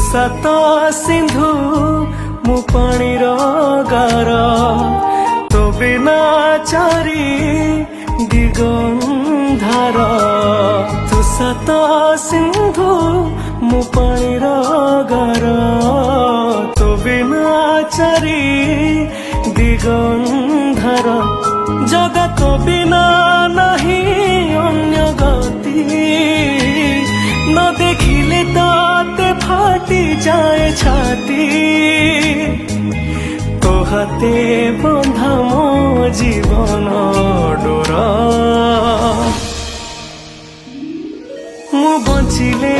सात सिंधु मु पाणीर गार तो बिना चारी दिगंधार तू सात सिंधु मु पाणीर गार तो बिना चारी दिगंधार जगत बिना नहीं अन्य गति न देखिले ताते फाटी जाए छाती तो हाथे बंधा मो जीवन डोरा मु बंचिले